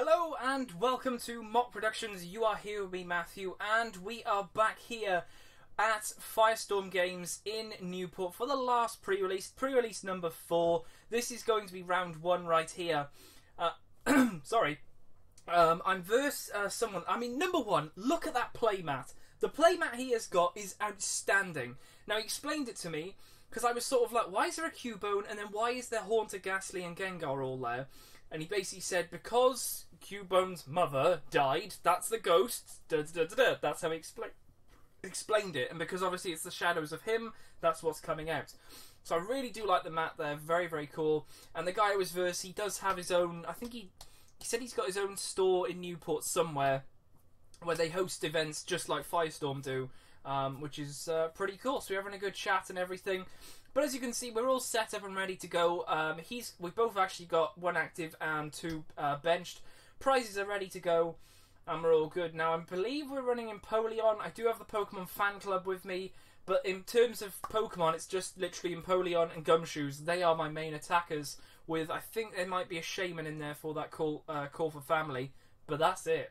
Hello and welcome to Mock Productions. You are here with me, Matthew, and we are back here at Firestorm Games in Newport for the last pre-release number 4. This is going to be round 1 right here. Sorry. I'm versus someone. I mean, number 1, look at that playmat. The playmat he has got is outstanding. Now, he explained it to me, because I was sort of like, why is there a Cubone, and then why is there Haunter, Ghastly, and Gengar all there? And he basically said, because Cubone's mother died, that's the ghost, that's how he explained it. And because obviously it's the shadows of him, that's what's coming out. So I really do like the mat there, very, very cool. And the guy who was verse, he does have his own, I think he said he's got his own store in Newport somewhere, where they host events just like Firestorm do, which is pretty cool. So we're having a good chat and everything. But as you can see, we're all set up and ready to go. We've both actually got 1 active and 2 benched. Prizes are ready to go, and we're all good. Now, I believe we're running Emploeon. I do have the Pokemon fan club with me, but in terms of Pokemon, it's just literally Emploeon and Gumshoes. They are my main attackers, with, I think there might be a Shaman in there for that call for family, but that's it.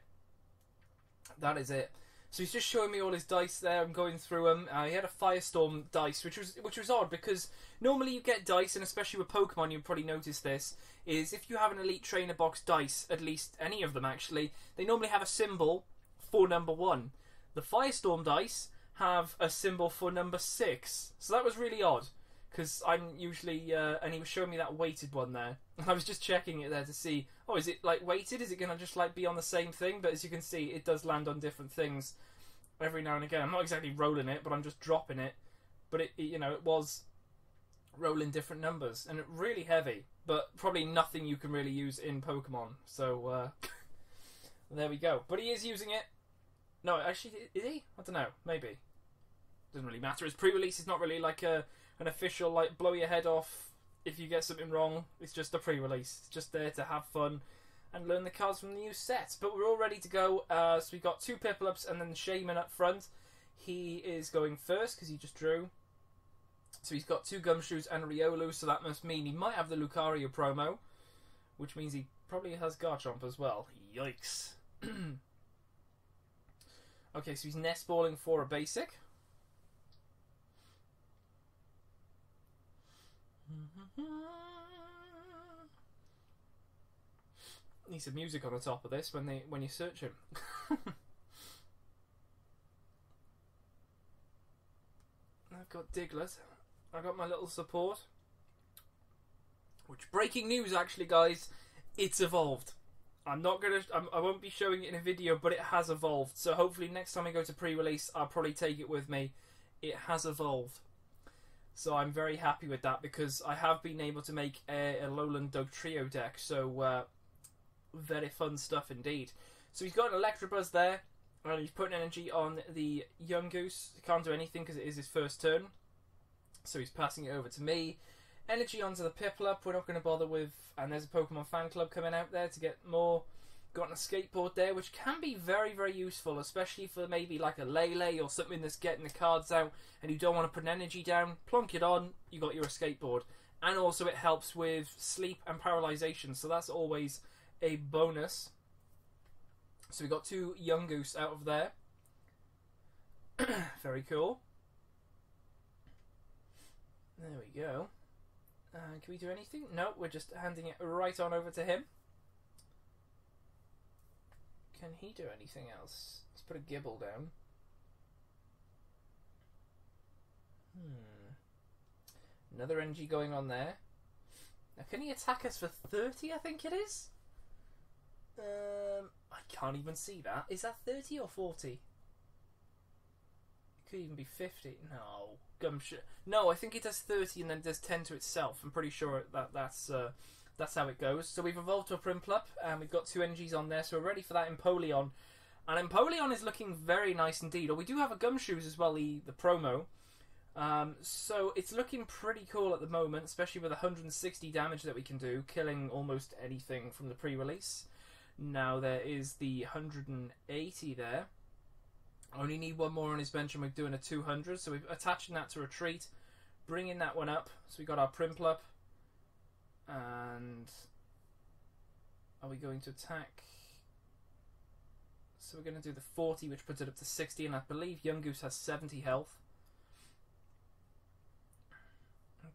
That is it. So he's just showing me all his dice there. I'm going through them. He had a Firestorm dice, which was odd, because normally you get dice, and especially with Pokemon, you've probably noticed this, is if you have an Elite Trainer Box dice, at least any of them actually, they normally have a symbol for number 1. The Firestorm dice have a symbol for number 6. So that was really odd, because I'm usually, and he was showing me that weighted one there. And I was just checking it there to see, oh, is it like weighted? Is it going to just like be on the same thing? But as you can see, it does land on different things every now and again. I'm not exactly rolling it, but I'm just dropping it. But it was rolling different numbers, and really heavy, but probably nothing you can really use in Pokemon. So there we go. But he is using it. No, actually, is he? I don't know. Maybe. Doesn't really matter. His pre-release is not really like an official, like, blow your head off if you get something wrong. It's just a pre-release. It's just there to have fun and learn the cards from the new sets. But we're all ready to go. So we've got 2 Piplups and then the Shaman up front. He is going first because he just drew. So he's got 2 Gumshoes and Riolu, so that must mean he might have the Lucario promo, which means he probably has Garchomp as well. Yikes. Okay, so he's nest balling for a basic. Need some music on the top of this when you search him. I've got Diglett. I got my little support. Which, breaking news actually, guys, it's evolved. I won't be showing it in a video, but it has evolved. So hopefully next time I go to pre-release, I'll probably take it with me. It has evolved. So I'm very happy with that, because I have been able to make a Alolan Dugtrio deck. So very fun stuff indeed. So he's got an Electabuzz there, and he's putting energy on the Yungoos. He can't do anything because it is his first turn. So he's passing it over to me. Energy onto the Piplup. We're not going to bother with... And there's a Pokemon fan club coming out there to get more. Got a skateboard there, which can be very, very useful, especially for maybe like a Lele or something that's getting the cards out and you don't want to put an energy down. Plonk it on, you got your skateboard. And also it helps with sleep and paralyzation, so that's always a bonus. So we got 2 Yungoos out of there. Very cool. There we go. Can we do anything? No, we're just handing it right on over to him. Can he do anything else? Let's put a Gibble down. Another NG going on there. Now, can he attack us for 30, I think it is? I can't even see that. Is that 30 or 40? It could even be 50. No. Gumshoe. No, I think it does 30 and then does 10 to itself. I'm pretty sure that's how it goes. So we've evolved to a Primplup, and we've got 2 energies on there, so we're ready for that Emploeon. And Emploeon is looking very nice indeed. Or we do have a Gumshoes as well, the promo. So it's looking pretty cool at the moment, especially with 160 damage that we can do, killing almost anything from the pre-release. Now there is the 180 there. Only need 1 more on his bench and we're doing a 200, so we're attaching that to Retreat, bringing that one up. So we got our Primplup, and are we going to attack? So we're going to do the 40, which puts it up to 60, and I believe Young Goose has 70 health.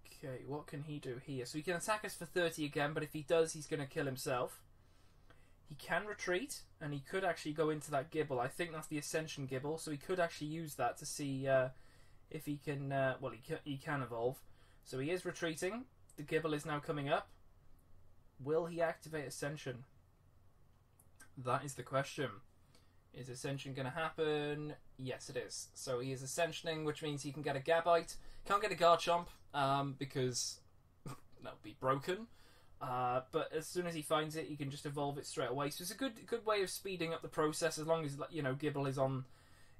Okay, what can he do here? So he can attack us for 30 again, but if he does, he's going to kill himself. He can retreat, and he could actually go into that Gibble. I think that's the Ascension Gibble, so he could actually use that to see if he can... well, he can evolve. So he is retreating. The Gibble is now coming up. Will he activate Ascension? That is the question. Is Ascension going to happen? Yes, it is. So he is Ascensioning, which means he can get a Gabite. Can't get a Garchomp, because that would be broken. But as soon as he finds it, he can just evolve it straight away. So it's a good way of speeding up the process. As long as, you know, Gibble is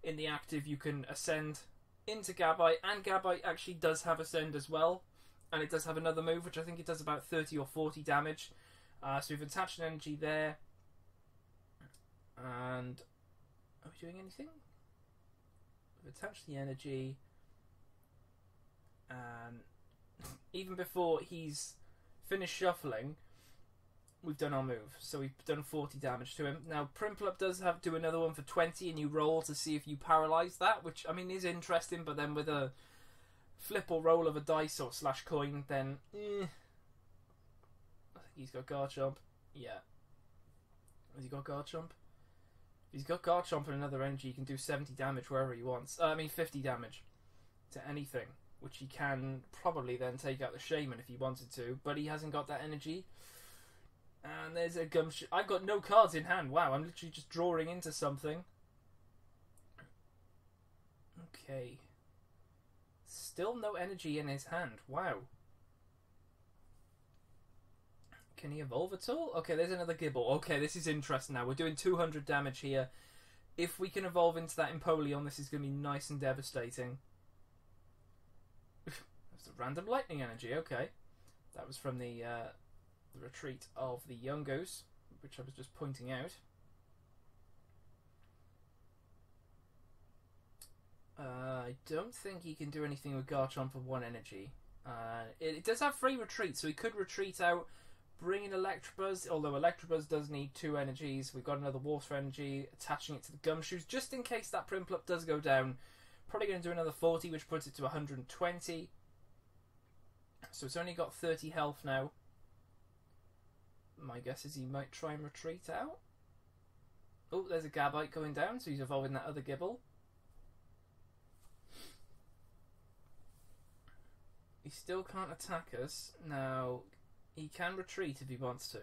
in the active, you can ascend into Gabite, and Gabite actually does have Ascend as well, and it does have another move, which I think it does about 30 or 40 damage. So we've attached an energy there, and are we doing anything? We've attached the energy, and even before he's finished shuffling, we've done our move. So we've done 40 damage to him. Now, Primplup does do another one for 20, and you roll to see if you paralyze that, which, I mean, is interesting, but then with a flip or roll of a dice or slash coin, then, I think he's got Garchomp. Yeah. Has he got Garchomp? If he's got Garchomp and another energy, he can do 70 damage wherever he wants. 50 damage to anything, which he can probably then take out the Shaman if he wanted to, but he hasn't got that energy. And there's a Gumshoe. I've got no cards in hand. Wow, I'm literally just drawing into something. Okay. Still no energy in his hand. Wow. Can he evolve at all? Okay, there's another Gibble. Okay, this is interesting now. We're doing 200 damage here. If we can evolve into that Emploeon, this is going to be nice and devastating. That's a random lightning energy. Okay. That was from the retreat of the Young Goose, which I was just pointing out. I don't think he can do anything with Garchomp for 1 energy. It does have free retreat, so he could retreat out, bring in Electabuzz, although Electabuzz does need 2 energies. We've got another Water energy, attaching it to the Gumshoes, just in case that Primplup does go down. Probably going to do another 40, which puts it to 120. So it's only got 30 health now. My guess is he might try and retreat out. Oh, there's a Gabite going down, so he's evolving that other Gibble. He still can't attack us. Now, he can retreat if he wants to.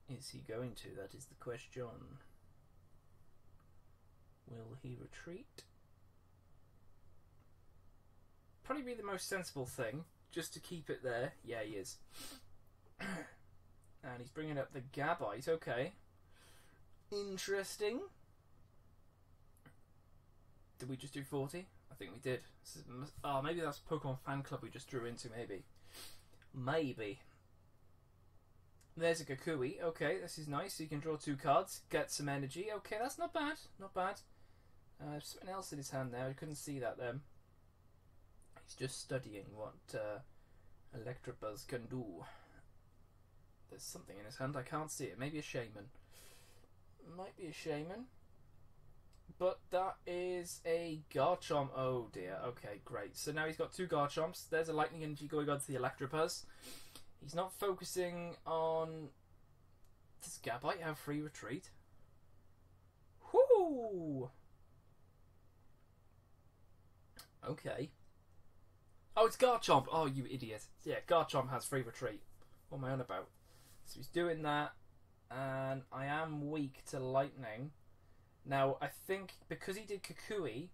Is he going to? That is the question. Will he retreat? Probably be the most sensible thing, just to keep it there. Yeah, he is. And he's bringing up the Gabite. Okay. Interesting. Did we just do 40? I think we did. Oh, maybe that's Pokemon Fan Club we just drew into, maybe. Maybe. There's a Kukui. Okay, this is nice. So you can draw 2 cards, get some energy. Okay, that's not bad. Not bad. Something else in his hand there. I couldn't see that then. He's just studying what Electabuzz can do. There's something in his hand. I can't see it. Maybe a Shaman. Might be a Shaman. But that is a Garchomp. Oh dear. Okay, great. So now he's got 2 Garchomps. There's a Lightning Energy going on to the Electabuzz. He's not focusing on... Does Gabite have free retreat? Whoo! Okay. Oh, it's Garchomp. Oh, you idiot. Yeah, Garchomp has free retreat. What am I on about? So he's doing that. And I am weak to Lightning. Now, I think because he did Kukui,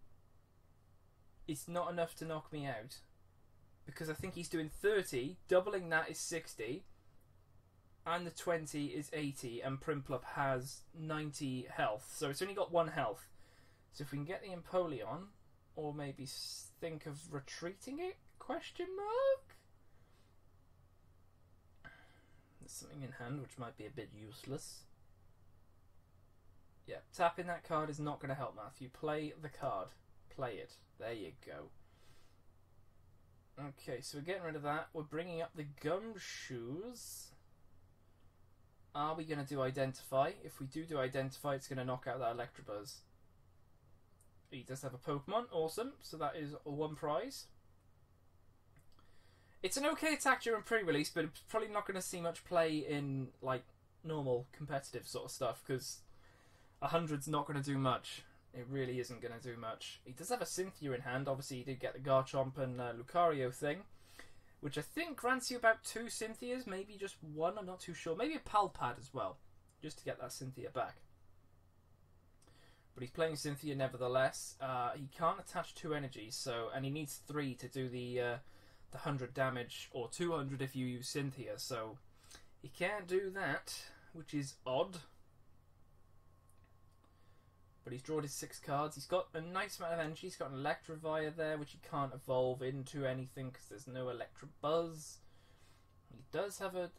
it's not enough to knock me out. Because I think he's doing 30, doubling that is 60, and the 20 is 80, and Primplup has 90 health. So it's only got 1 health. So if we can get the Emploeon, or maybe think of retreating it? Question mark? There's something in hand which might be a bit useless. Yeah, tapping that card is not going to help, Matthew. Play the card. Play it. There you go. Okay, so we're getting rid of that. We're bringing up the Gumshoes. Are we going to do Identify? If we do Identify, it's going to knock out that Electabuzz. He does have a Pokemon. Awesome. So that is one prize. It's an okay attack during pre-release, but it's probably not going to see much play in like normal competitive sort of stuff, because 100's not going to do much. It really isn't going to do much. He does have a Cynthia in hand. Obviously, he did get the Garchomp and Lucario thing, which I think grants you about 2 Cynthias, maybe just 1, I'm not too sure. Maybe a Palpad as well, just to get that Cynthia back. But he's playing Cynthia nevertheless. He can't attach 2 energies, so, and he needs 3 to do the 100 damage, or 200 if you use Cynthia, so he can't do that, which is odd. But he's drawn his 6 cards. He's got a nice amount of energy. He's got an Electivire there, which he can't evolve into anything because there's no Electabuzz. He does have a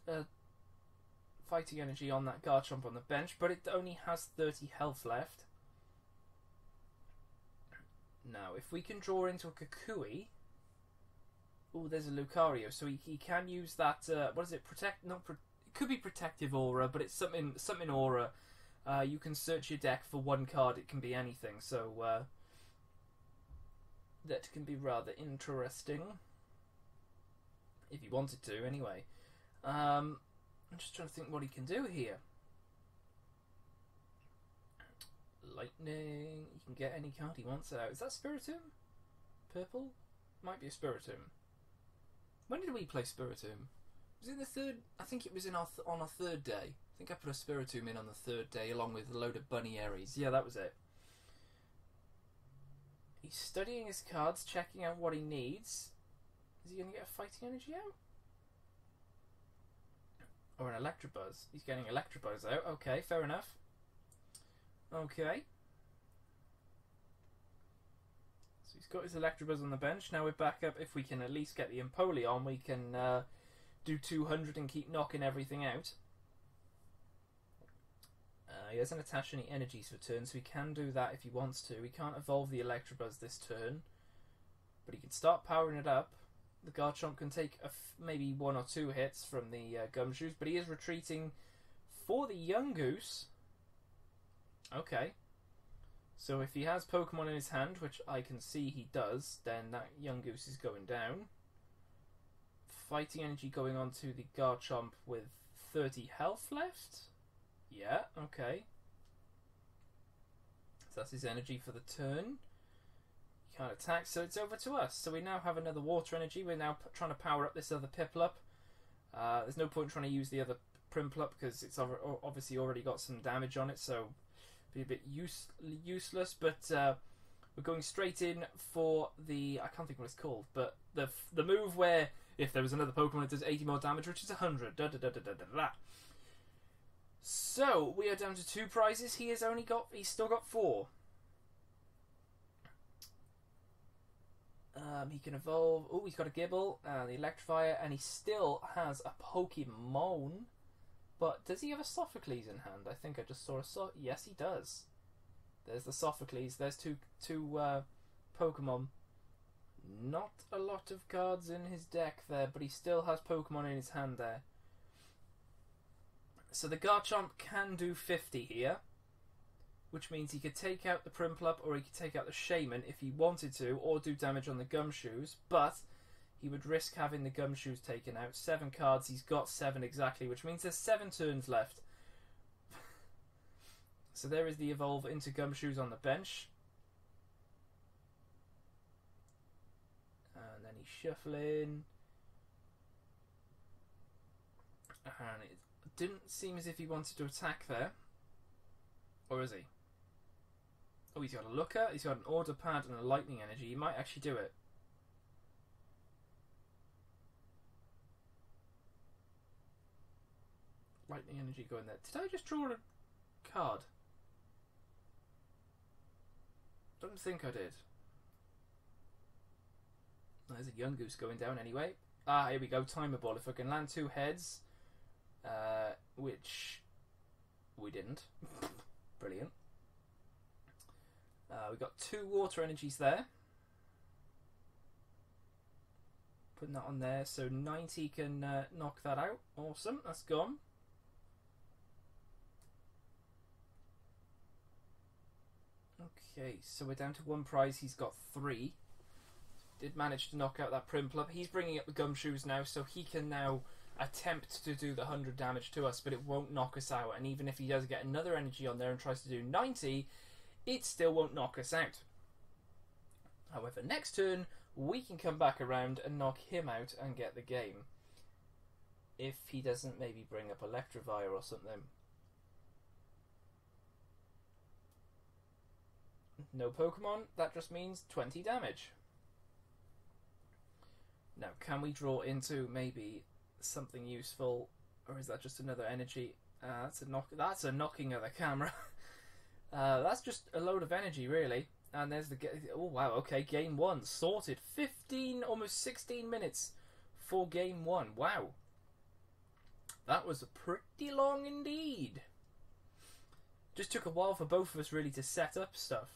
fighting energy on that Garchomp on the bench, but it only has 30 health left. Now, if we can draw into a Kukui... Oh, there's a Lucario, so he can use that... what is it? It could be Protective Aura, but it's something Aura. You can search your deck for 1 card. It can be anything, so that can be rather interesting if you wanted to. Anyway, I'm just trying to think what he can do here. Lightning. He can get any card he wants out. Is that Spiritomb? Purple? Might be a Spiritomb. When did we play Spiritomb? Was it the third? I think it was on our third day. I think I put a Spiritomb in on the 3rd day along with a load of Bunny Aries. Yeah, that was it. He's studying his cards, checking out what he needs. Is he going to get a Fighting Energy out? Or an Electabuzz? He's getting Electabuzz out. Okay, fair enough. Okay. So he's got his Electabuzz on the bench. Now we're back up. If we can at least get the Emploeon, we can do 200 and keep knocking everything out. He hasn't attached any energies for turn, so he can do that if he wants to. He can't evolve the Electabuzz this turn, but he can start powering it up. The Garchomp can take maybe 1 or 2 hits from the Gumshoes, but he is retreating for the Yungoos. Okay. So if he has Pokemon in his hand, which I can see he does, then that Yungoos is going down. Fighting Energy going on to the Garchomp with 30 health left. Yeah, okay. So that's his energy for the turn. He can't attack, so it's over to us. So we now have another Water Energy. We're now trying to power up this other Piplup. There's no point trying to use the other Primplup because it's obviously already got some damage on it, so be a bit useless. But we're going straight in for the... I can't think what it's called, but the move where if there was another Pokemon it does 80 more damage, which is 100. So we are down to 2 prizes. He's still got 4. He can evolve. Oh, he's got a Gibble and the Electivire, and he still has a Pokemon. But does he have a Sophocles in hand? I think I just saw a yes, he does. There's the Sophocles. There's two Pokemon. Not a lot of cards in his deck there, but he still has Pokemon in his hand there. So the Garchomp can do 50 here, which means he could take out the Primplup or he could take out the Shaman if he wanted to, or do damage on the Gumshoes, but he would risk having the Gumshoes taken out. 7 cards, he's got 7 exactly, which means there's 7 turns left. So there is the Evolve into Gumshoes on the bench. And then he's shuffling. And it didn't seem as if he wanted to attack there. Or is he? Oh, he's got a Looker, he's got an Order Pad and a Lightning Energy. He might actually do it. Lightning Energy going there. Did I just draw a card? Don't think I did. There's a Yungoos going down anyway. Ah, here we go. Timer Ball. If I can land 2 heads, which we didn't. Brilliant. We've got 2 Water Energies there. Putting that on there, so 90 can knock that out. Awesome, that's gone. Okay, so we're down to one prize. He's got 3. Did manage to knock out that Primplup. He's bringing up the Gumshoes now, so he can now attempt to do the 100 damage to us, but it won't knock us out. And even if he does get another energy on there and tries to do 90, it still won't knock us out. However, next turn, we can come back around and knock him out and get the game. If he doesn't maybe bring up Electivire or something. No Pokemon, that just means 20 damage. Now, can we draw into maybe something useful, or is that just another energy? That's a knocking of the camera. That's just a load of energy, really. And there's the oh wow, okay, game 1 sorted. 15, almost 16 minutes for game 1. Wow, that was pretty long indeed. Just took a while for both of us really to set up stuff.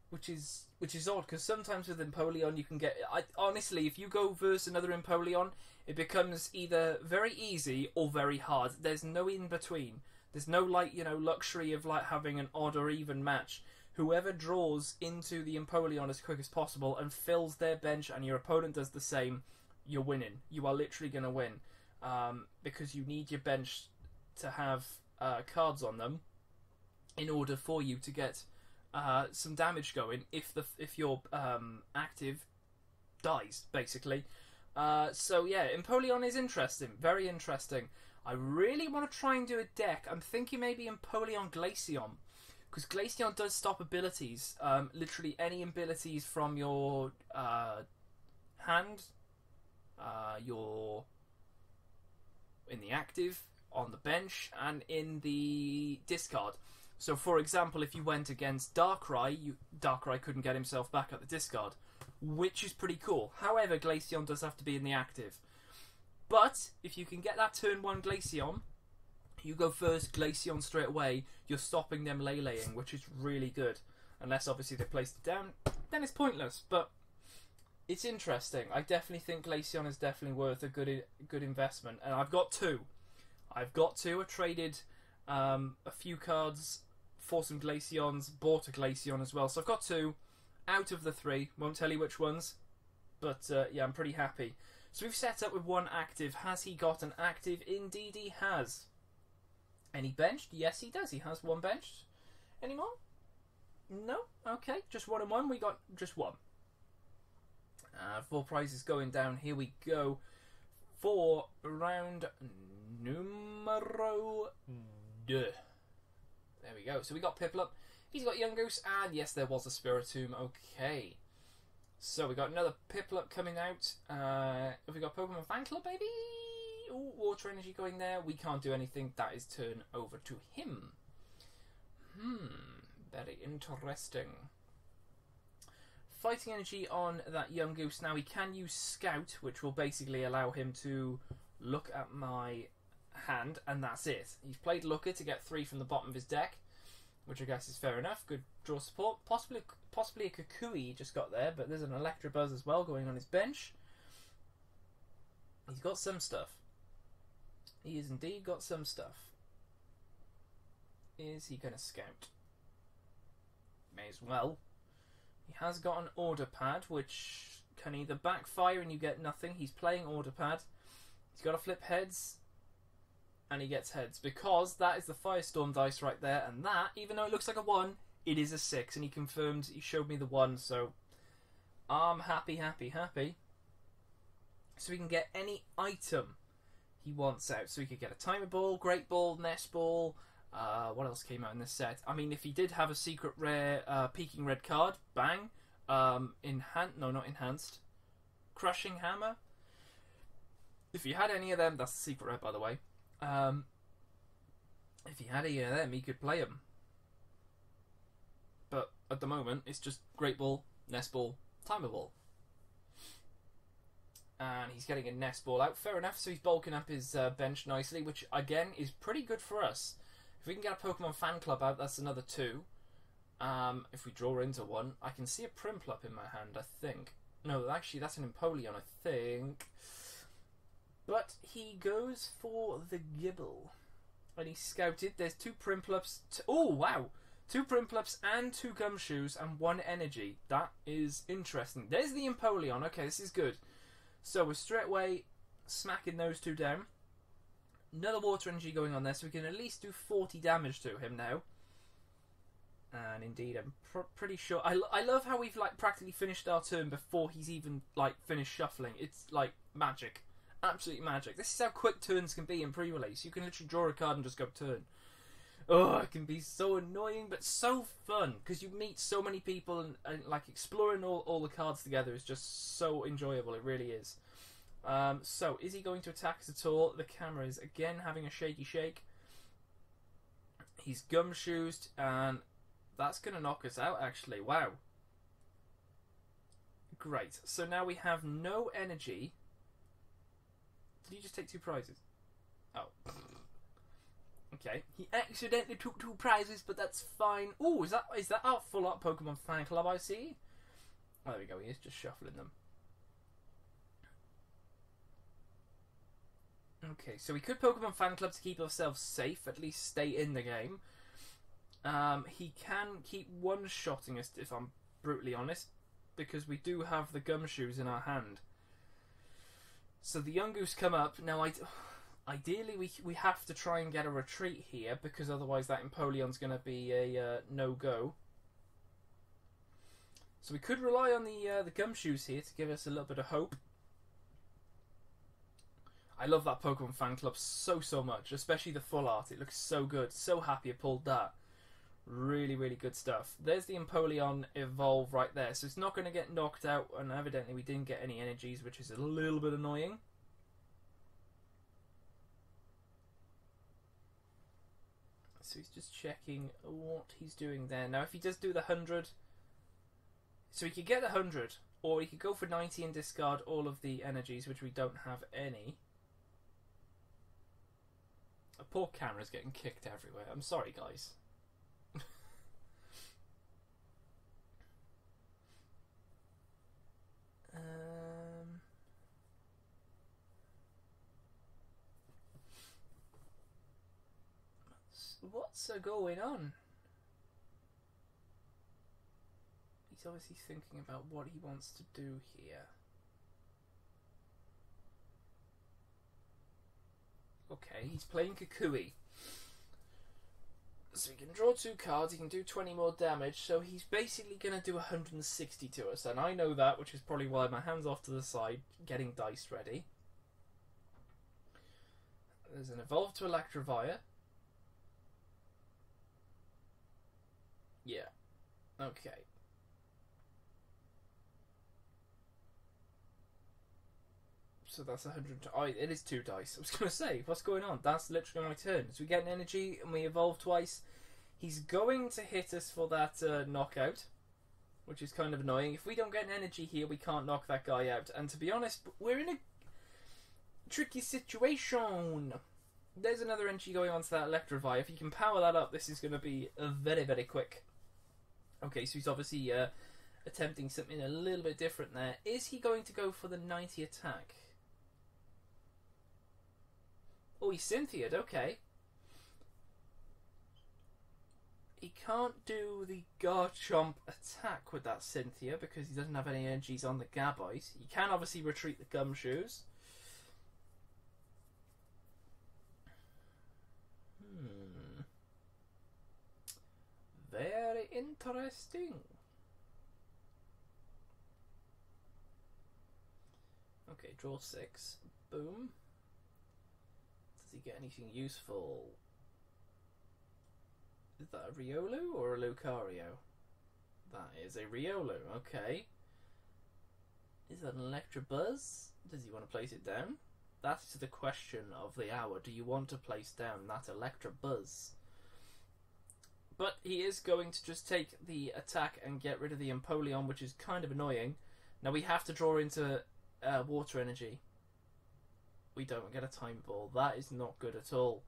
Which is odd, because sometimes with Emploeon you can get... honestly, if you go versus another Emploeon, it becomes either very easy or very hard. There's no in between. There's no, like, you know, luxury of like having an odd or even match. Whoever draws into the Emploeon as quick as possible and fills their bench, and your opponent does the same, you're winning. You are literally going to win, because you need your bench to have cards on them in order for you to get some damage going if your active dies, basically. So yeah, Emploeon is interesting, very interesting. I really want to try and do a deck. I'm thinking maybe Emploeon Glaceon, because Glaceon does stop abilities, literally any abilities from your hand, your in the active, on the bench, and in the discard. So, for example, if you went against Darkrai, Darkrai couldn't get himself back at the discard, which is pretty cool. However, Glaceon does have to be in the active. But, if you can get that turn 1 Glaceon, you go first Glaceon straight away, you're stopping them Leleing, which is really good. Unless, obviously, they placed it down, then it's pointless. But it's interesting. I definitely think Glaceon is definitely worth a good investment. And I've got 2. I traded a few cards for some Glaceons, bought a Glaceon as well. So I've got 2 out of the 3. Won't tell you which ones, but yeah, I'm pretty happy. So we've set up with 1 active. Has he got an active? Indeed he has. Any benched? Yes, he does. He has 1 benched. Any more? No? Okay, just 1 and 1. We got just 1. 4 prizes going down. Here we go for round numero 2. There we go. So we got Piplup. He's got Yungoos, and yes, there was a Spiritomb. Okay. So we got another Piplup coming out. Have we got Pokemon Fan Club, baby? Ooh, Water Energy going there. We can't do anything. That is turn over to him. Very interesting. Fighting Energy on that Yungoos. Now he can use Scout, which will basically allow him to look at my hand, and that's it. He's played Looker to get 3 from the bottom of his deck, which I guess is fair enough. Good draw support. Possibly a Kukui he just got there, but there's an Electabuzz as well going on his bench. He's got some stuff. He has indeed got some stuff. Is he going to Scout? May as well. He has got an Order Pad, which can either backfire and you get nothing. He's playing Order Pad. He's got to flip heads, and he gets heads, because that is the Firestorm dice right there, and that, even though it looks like a 1, it is a 6, and he confirmed, he showed me the 1, so I'm happy. So we can get any item he wants out. So he could get a Timer Ball, Great Ball, Nest Ball. What else came out in this set? I mean, if he did have a secret rare Peaking Red card, bang. No, not enhanced. Crushing Hammer. If he had any of them, that's the secret rare, by the way. If he had any of them, he could play them. But at the moment, it's just Great Ball, Nest Ball, Timer Ball. And he's getting a Nest Ball out. Fair enough, so he's bulking up his bench nicely, which, again, is pretty good for us. If we can get a Pokemon Fan Club out, that's another 2. If we draw into 1, I can see a Primplup in my hand, I think. No, actually, that's an Emploeon, I think. But he goes for the Gibble. And he's scouted. There's 2 Primplups. Oh, wow! 2 Prinplups and 2 Gumshoes and 1 energy. That is interesting. There's the Emploeon. Okay, this is good. So we're straight away smacking those 2 down. Another water energy going on there, so we can at least do 40 damage to him now. And indeed, I'm pretty sure. I love how we've like practically finished our turn before he's even like finished shuffling. It's like magic, absolutely magic. This is how quick turns can be in pre-release. You can literally draw a card and just go turn. Oh, it can be so annoying, but so fun because you meet so many people and like exploring all the cards together is just so enjoyable. It really is. So, is he going to attack us at all? The camera is again having a shaky shake. He's Gumshoes, and that's going to knock us out, actually. Wow. Great. So now we have no energy. Did he just take 2 prizes? Oh. Okay. He accidentally took 2 prizes, but that's fine. Oh, is that our full up Pokemon fan club I see? Oh, there we go. He is just shuffling them. Okay, so we could Pokemon Fan Club to keep ourselves safe, at least stay in the game. He can keep one-shotting us, if I'm brutally honest, because we do have the Gumshoes in our hand. So the Yungoos come up. Now, ideally, we have to try and get a retreat here, because otherwise that Emploeon's going to be a no-go. So we could rely on the Gumshoes here to give us a little bit of hope. I love that Pokemon Fan Club so much, especially the full art. It looks so good. So happy I pulled that. Really, really good stuff. There's the Emploeon evolve right there. So it's not going to get knocked out, and evidently we didn't get any energies, which is a little bit annoying. So he's just checking what he's doing there. Now, if he does do the 100... So he could get the 100, or he could go for 90 and discard all of the energies, which we don't have any. The poor camera's getting kicked everywhere. I'm sorry, guys. What's going on? He's obviously thinking about what he wants to do here. Okay, he's playing Kukui. So he can draw 2 cards, he can do 20 more damage, so he's basically going to do 160 to us, and I know that, which is probably why my hand's off to the side, getting dice ready. There's an Evolve to Electivire. Yeah. Okay. So that's 100. Oh, it is 2 dice. I was going to say, what's going on? That's literally my turn. So we get an energy and we evolve twice. He's going to hit us for that knockout, which is kind of annoying. If we don't get an energy here, we can't knock that guy out. And to be honest, we're in a tricky situation. There's another energy going on to that Electivire. If you can power that up, this is going to be very, very quick. Okay, so he's obviously attempting something a little bit different there. Is he going to go for the 90 attack? Oh, he's Cynthia'd, okay. He can't do the Garchomp attack with that Cynthia because he doesn't have any energies on the Gabite. He can obviously retreat the Gumshoes. Very interesting. Okay, draw 6. Boom. Does he get anything useful? Is that a Riolu or a Lucario? That is a Riolu, okay. Is that an Electabuzz? Does he want to place it down? That's the question of the hour. Do you want to place down that Electabuzz? But he is going to just take the attack and get rid of the Emploeon, which is kind of annoying. Now we have to draw into water energy. We don't get a time ball. That is not good at all.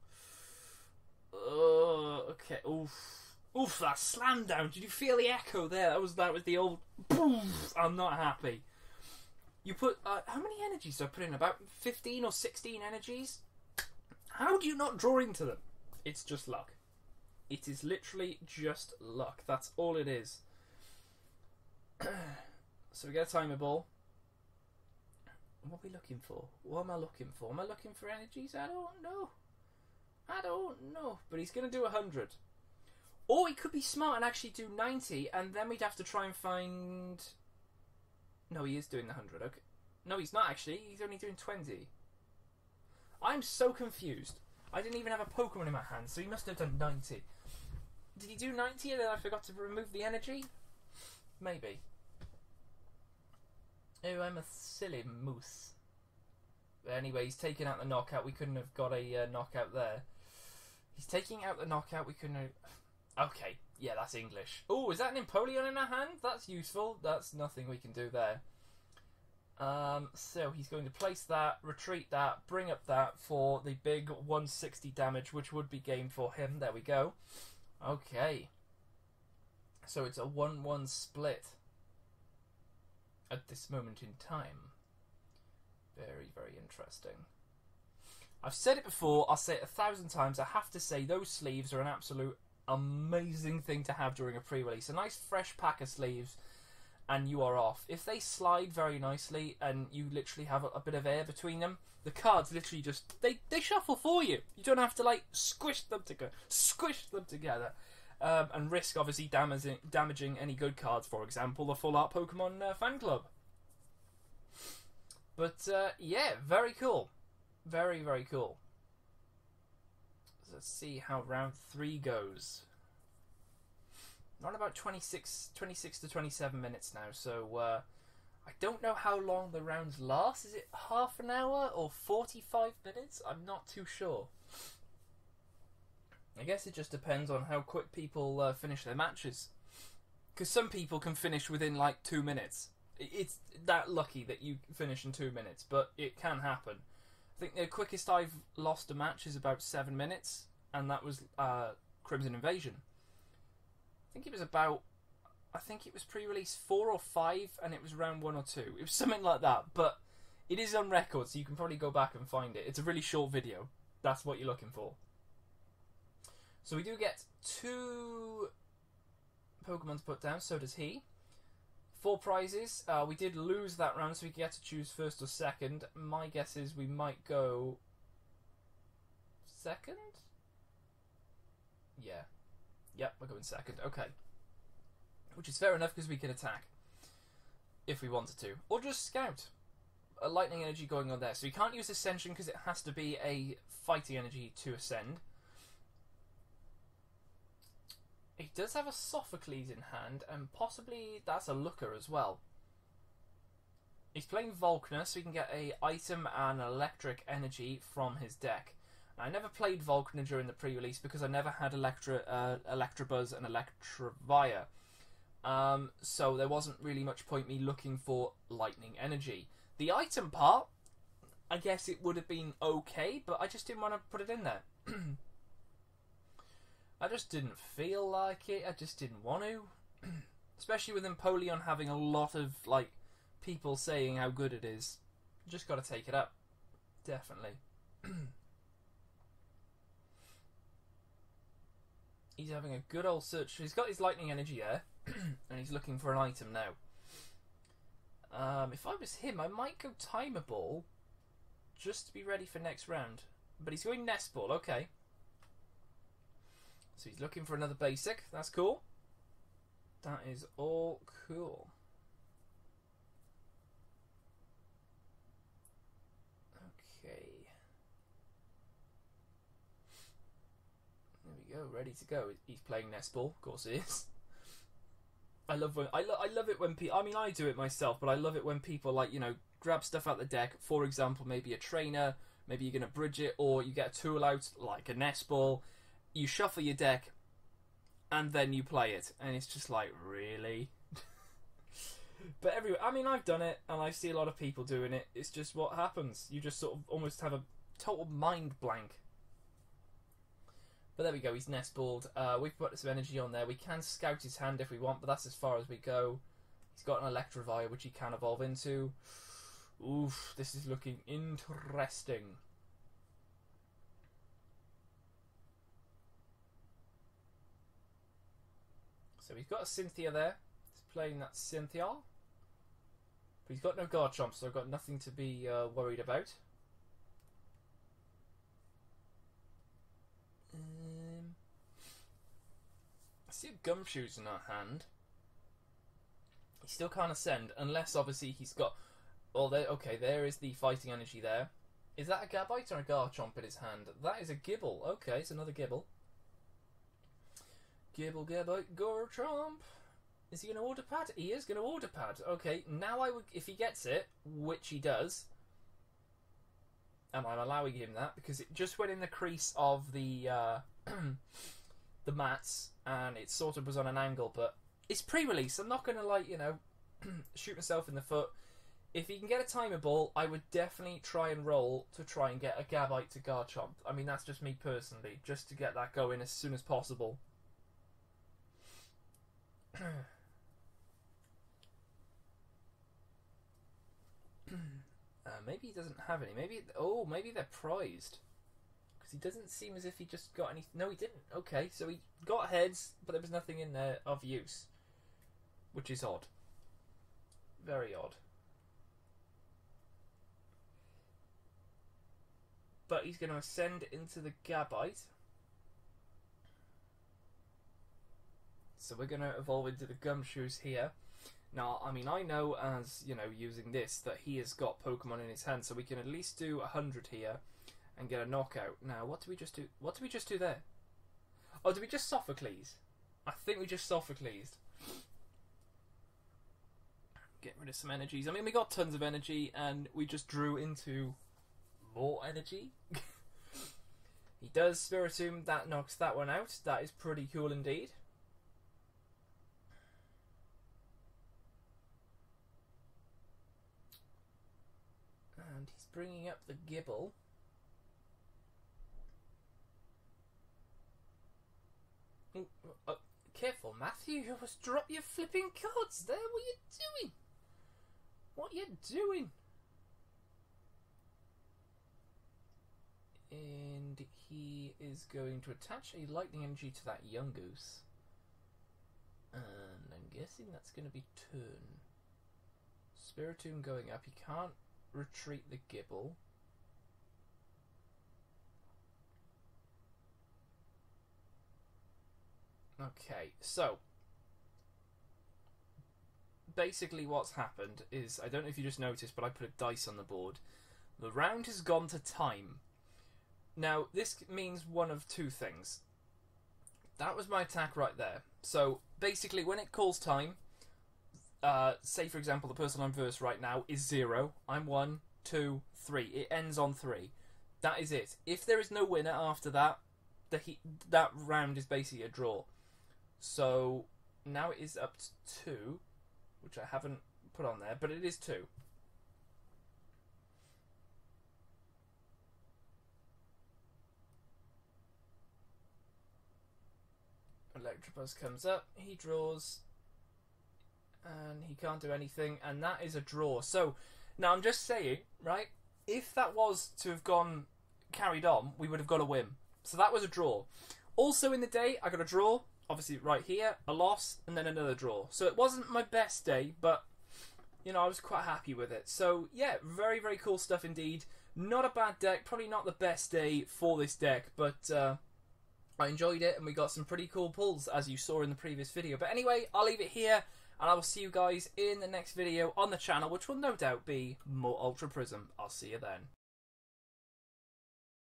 Okay. Oof. Oof, that slam down. Did you feel the echo there? That was the old poof. I'm not happy. You put how many energies do I put in? About 15 or 16 energies? How do you not draw into them? It's just luck. It is literally just luck. That's all it is. So we get a timer ball. What are we looking for? What am I looking for? Am I looking for energies? I don't know. I don't know. But he's going to do 100. Or he could be smart and actually do 90, and then we'd have to try and find... No, he is doing the 100. Okay. No, he's not actually. He's only doing 20. I'm so confused. I didn't even have a Pokemon in my hand, so he must have done 90. Did he do 90 and then I forgot to remove the energy? Maybe. Oh, I'm a silly moose. But anyway, he's taking out the knockout. We couldn't have got a knockout there. He's taking out the knockout. We couldn't have... Okay, yeah, that's English. Oh, is that an Emploeon in our hand? That's useful. That's nothing we can do there. So he's going to place that, retreat that, bring up that for the big 160 damage, which would be game for him. There we go. Okay. So it's a 1-1 split at this moment in time. Very, very interesting. I've said it before, I'll say it 1,000 times. I have to say those sleeves are an absolute amazing thing to have during a pre-release. A nice fresh pack of sleeves and you are off. If they slide very nicely and you literally have a bit of air between them, the cards literally just they shuffle for you. You don't have to like squish them together and risk obviously damaging any good cards, for example the Full Art Pokemon fan club. But yeah, very cool. Very, very cool. Let's see how round 3 goes. Around about 26 to 27 minutes now, so I don't know how long the rounds last. Is it half an hour or 45 minutes? I'm not too sure. I guess it just depends on how quick people finish their matches. Because some people can finish within like 2 minutes. It's that lucky that you finish in 2 minutes, but it can happen. I think the quickest I've lost a match is about 7 minutes, and that was Crimson Invasion. I think it was pre-release 4 or 5, and it was round 1 or 2. It was something like that, but it is on record, so you can probably go back and find it. It's a really short video. That's what you're looking for. So we do get 2 Pokemon to put down, so does he. 4 prizes. We did lose that round, so we get to choose first or second. My guess is we might go second? Yeah. Yep, we're going second. Okay. Which is fair enough because we can attack if we wanted to. Or just scout. A lightning energy going on there. So you can't use Ascension because it has to be a fighting energy to ascend. He does have a Sophocles in hand, and possibly that's a looker as well. He's playing Volkner, so he can get a item and electric energy from his deck. Now, I never played Volkner during the pre-release because I never had Electabuzz and Electivire. So there wasn't really much point me looking for lightning energy. The item part, I guess it would have been okay, but I just didn't want to put it in there. I just didn't feel like it. I just didn't want to. Especially with Emploeon having a lot of like people saying how good it is. Just got to take it up. Definitely. He's having a good old search. He's got his lightning energy there. And he's looking for an item now. If I was him, I might go Timer Ball just to be ready for next round. But he's going Nest Ball, okay. So he's looking for another basic. That's cool. That is all cool. Okay. There we go. Ready to go. He's playing Nest Ball. Of course he is. I love when I love it when people. I mean, I do it myself, but I love it when people like grab stuff out the deck. For example, maybe a trainer. Maybe you're gonna bridge it, or you get a tool out like a Nest Ball. You shuffle your deck, and then you play it, and it's just like, really? But everywhere, I mean, I've done it, and I see a lot of people doing it. It's just what happens. You just sort of almost have a total mind blank. But there we go, he's Nest Balled. We've put some energy on there. We can scout his hand if we want, but that's as far as we go. He's got an Electivire, which he can evolve into. Oof, this is looking interesting. So he's got a Cynthia there. He's playing that Cynthia. But he's got no Garchomp, so I've got nothing to be worried about. I see a Gumshoes in our hand. He still can't ascend, unless obviously he's got... Oh, there. Okay, there is the fighting energy there. Is that a Gabite or a Garchomp in his hand? That is a Gibble. Okay, it's another Gibble. Gibble, Gabite, Garchomp. Is he going to Order Pad? He is going to Order Pad. Okay, now I would... If he gets it, which he does... And I'm allowing him that, because it just went in the crease of the... the mats, and it sort of was on an angle, but... It's pre-release. I'm not going to, like, you know, shoot myself in the foot. If he can get a timer ball, I would definitely try and roll to try and get a Gabite to Garchomp. I mean, that's just me personally, just to get that going as soon as possible. Maybe he doesn't have any. Maybe... Oh, maybe they're prized. Because he doesn't seem as if he just got any... No, he didn't. Okay, so he got heads, but there was nothing in there of use. Which is odd. Very odd. But he's going to ascend into the Gabite. So we're going to evolve into the Gumshoes here. Now, I mean, I know as, you know, using this, that he has got Pokemon in his hand, so we can at least do 100 here and get a knockout. Now, what do we just do? What did we just do there? Oh, did we just Sophocles? I think we just Sophocles. Get rid of some energies. I mean, we got tons of energy, and we just drew into more energy. He does Spiritomb, that knocks that one out. That is pretty cool indeed. And he's bringing up the Gibble. Ooh, careful, Matthew. You must drop your flipping cards there. What are you doing? What are you doing? And he is going to attach a lightning energy to that Yungoos. And I'm guessing that's going to be turn. Spiritomb going up. He can't retreat the Gibble. Okay, so basically what's happened is, I don't know if you just noticed, but I put a dice on the board. The round has gone to time. Now, this means one of two things. That was my attack right there. So, basically, when it calls time, say, for example, the person I'm versed right now is 0. I'm 1, 2, 3. It ends on 3. That is it. If there is no winner after that, that round is basically a draw. So, now it is up to 2, which I haven't put on there, but it is 2. Electabuzz comes up, he draws, and he can't do anything, and that is a draw. So, now I'm just saying, right, if that was to have gone carried on, we would have got a win. So that was a draw. Also in the day, I got a draw, obviously right here, a loss, and then another draw. So it wasn't my best day, but, you know, I was quite happy with it. So, yeah, very, very cool stuff indeed. Not a bad deck, probably not the best day for this deck, but I enjoyed it, and we got some pretty cool pulls, as you saw in the previous video. But anyway, I'll leave it here, and I will see you guys in the next video on the channel, which will no doubt be more Ultra Prism. I'll see you then.